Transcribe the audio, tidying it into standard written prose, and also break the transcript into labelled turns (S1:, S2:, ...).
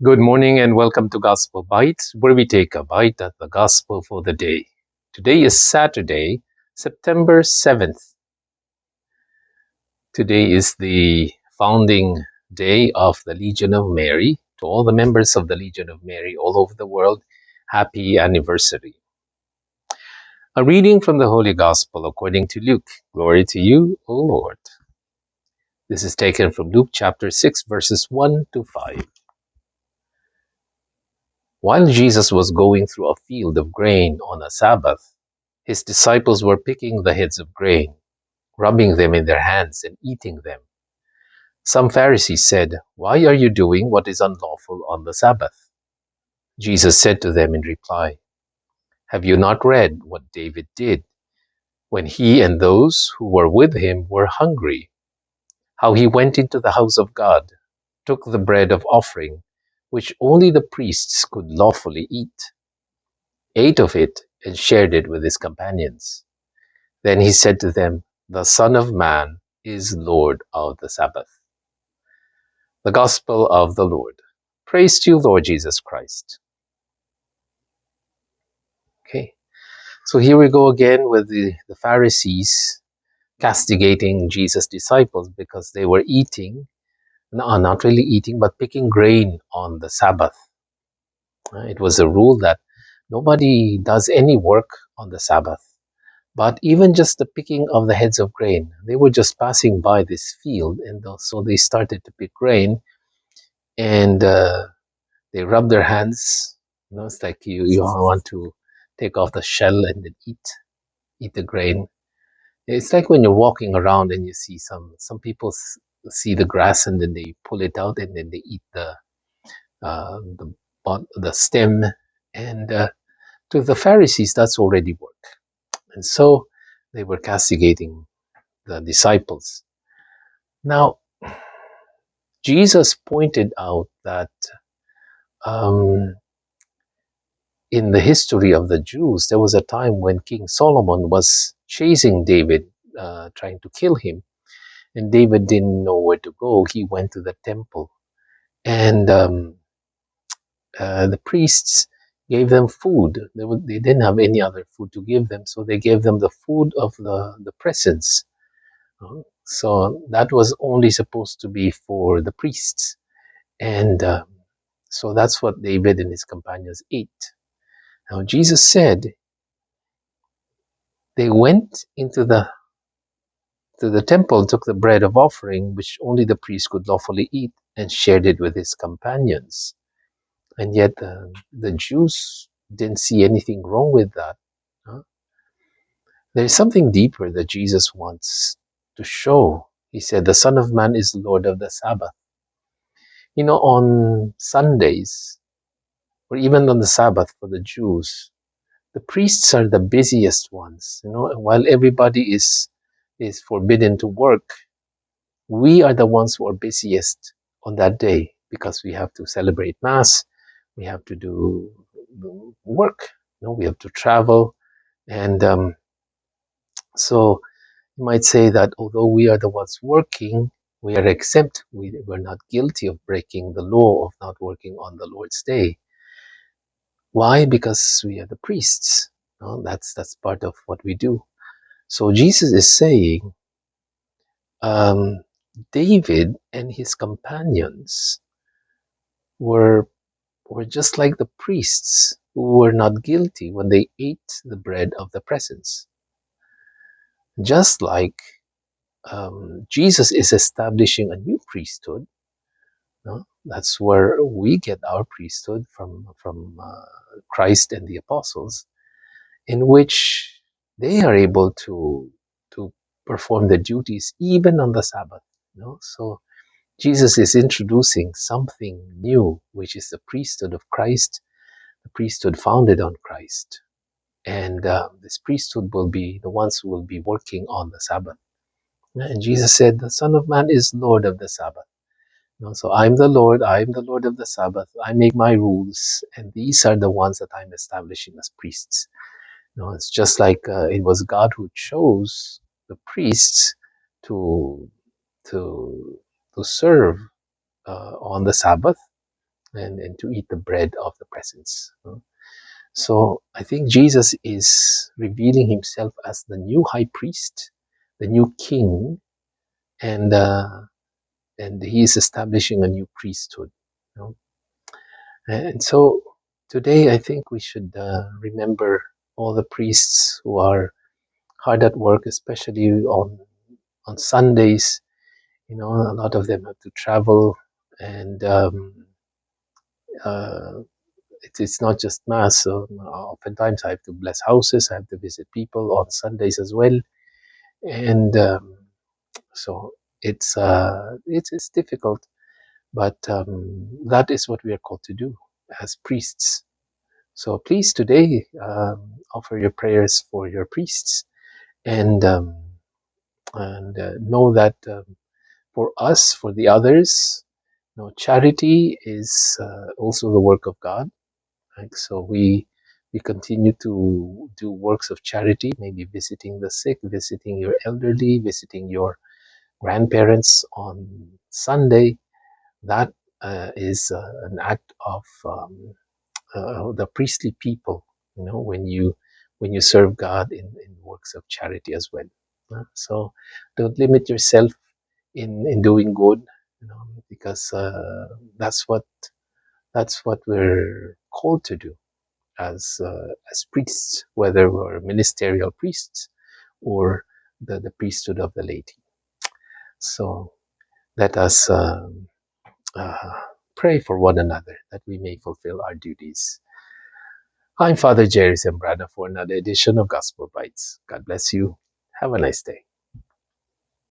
S1: Good morning and welcome to Gospel Bytes, where we take a bite at the Gospel for the day. Today is Saturday, September 7th. Today is the founding day of the Legion of Mary. To all the members of the Legion of Mary all over the world, happy anniversary. A reading from the Holy Gospel according to Luke. Glory to you, O Lord. This is taken from Luke chapter 6, verses 1 to 5. While Jesus was going through a field of grain on a Sabbath, his disciples were picking the heads of grain, rubbing them in their hands and eating them. Some Pharisees said, "Why are you doing what is unlawful on the Sabbath?" Jesus said to them in reply, "Have you not read what David did when he and those who were with him were hungry? How he went into the house of God, took the bread of offering, which only the priests could lawfully eat, ate of it, and shared it with his companions. Then he said to them, 'The Son of Man is Lord of the Sabbath.'" The Gospel of the Lord. Praise to you, Lord Jesus Christ. Okay, so here we go again with the Pharisees castigating Jesus' disciples because they were eating, no, not really eating, but picking grain on the Sabbath. It was a rule that nobody does any work on the Sabbath. But even just the picking of the heads of grain, they were just passing by this field, and so they started to pick grain, and they rubbed their hands. It's like you want to take off the shell and then eat the grain. It's like when you're walking around and you see some people see the grass and then they pull it out and then they eat the stem, and to the Pharisees that's already work, and so they were castigating the disciples. Now, Jesus pointed out that um, in the history of the Jews, there was a time when King Solomon was chasing David, trying to kill him, and David didn't know where to go. He went to the temple, and the priests gave them food. They didn't have any other food to give them, so they gave them the food of the presence. So that was only supposed to be for the priests. And so that's what David and his companions ate. Now, Jesus said they went into the temple, took the bread of offering, which only the priest could lawfully eat, and shared it with his companions. And yet the Jews didn't see anything wrong with that. Huh? There's something deeper that Jesus wants to show. He said, "The Son of Man is Lord of the Sabbath." On Sundays, or even on the Sabbath for the Jews, the priests are the busiest ones. While everybody is forbidden to work, we are the ones who are busiest on that day because we have to celebrate Mass, we have to do work, we have to travel, and so you might say that although we are the ones working, we are exempt. We're not guilty of breaking the law of not working on the Lord's day. Why? Because we are the priests. That's part of what we do. So Jesus is saying, um, David and his companions were just like the priests who were not guilty when they ate the bread of the presence. Just like Jesus is establishing a new priesthood. That's where we get our priesthood from Christ and the apostles, in which they are able to perform their duties even on the Sabbath. So Jesus is introducing something new, which is the priesthood of Christ, the priesthood founded on Christ, and this priesthood will be the ones who will be working on the Sabbath. And Jesus said, "The Son of Man is Lord of the Sabbath." So I'm the Lord of the Sabbath. I make my rules, and these are the ones that I'm establishing as priests. It's just like it was God who chose the priests to to to serve on the Sabbath. and to eat the bread of the presence. So I think Jesus is revealing himself as the new high priest, the new king, and he is establishing a new priesthood. You know? And so today I think we should remember all the priests who are hard at work, especially on Sundays. You know, a lot of them have to travel, and uh, it's not just mass. So oftentimes I have to bless houses, I have to visit people on Sundays as well, and so it's difficult, but that is what we are called to do as priests. So please today offer your prayers for your priests, and know that for us, for the others, charity is also the work of God. Right? So we continue to do works of charity, maybe visiting the sick, visiting your elderly, visiting your grandparents on Sunday. That is an act of the priestly people. When you serve God in works of charity as well. So don't limit yourself in doing good, because that's what we're called to do as priests, whether we're ministerial priests or the priesthood of the laity. So let us uh, pray for one another that we may fulfill our duties. I'm Father Jerry Sembrana for another edition of Gospel Bites. God bless you. Have a nice day.